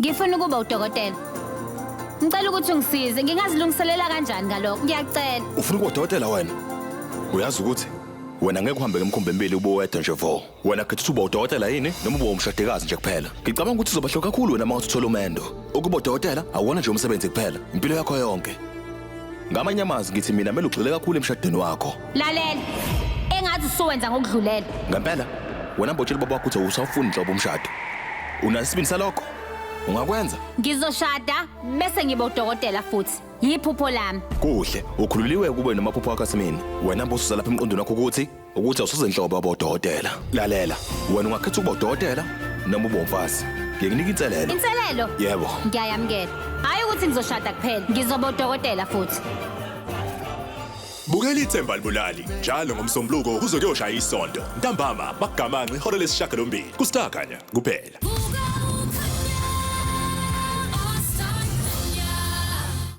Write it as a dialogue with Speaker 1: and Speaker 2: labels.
Speaker 1: Ngifuna ukuba udokotela. Ngicela ukuthi ungisize, ngingazilungiselela kanjani ngalokho? Ngiyacela.
Speaker 2: Ufuna ukuba udokotela wena? Uyazi ukuthi wena ngeke uhambe ngemkhumbi emibili ube wedwa nje vo. Wena khetha uba udokotela yini noma ube umshadikazi nje kuphela. Ngicabanga ukuthi uzoba hloka kakhulu wena mawuthi uthola umendo. Ukuba udokotela awona nje umsebenzi kuphela, impilo yakho yonke. Ngamanye amazwi ngithi mina kumele ugxile kakhulu emshadweni wakho.
Speaker 1: Lalela. Engathi usuwenza ngokudlulela.
Speaker 2: Ngempela wena mbotshela baba wakho ukuthi usawufuna inhlobo umshado. Unasibini salokho? Ungakwenza?
Speaker 1: Ngizoshada bese ngiba udokotela futhi. Yiphupho lami.
Speaker 2: Kuhle, ukhululiwe kube namaphupho akho asemini. Wena mbuso lapha emqondweni wakho ukuthi awusoze inhlobo abodokotela. Lalela, wena ungakhetha ukuba udokotela noma ube umfazi. Ngikunika inselelo.
Speaker 1: Inselelo?
Speaker 2: Yebo.
Speaker 1: Ngiyayamkela. Hayi ukuthi ngizoshada kuphela, ngizoba udokotela futhi.
Speaker 3: Bukela ithemba libulali njalo ngomsombuluko kuzokuyoshaya isonto. Ntambama bakugamanxe ihora lesishiyagalombili. Kusitakhanya kuphela.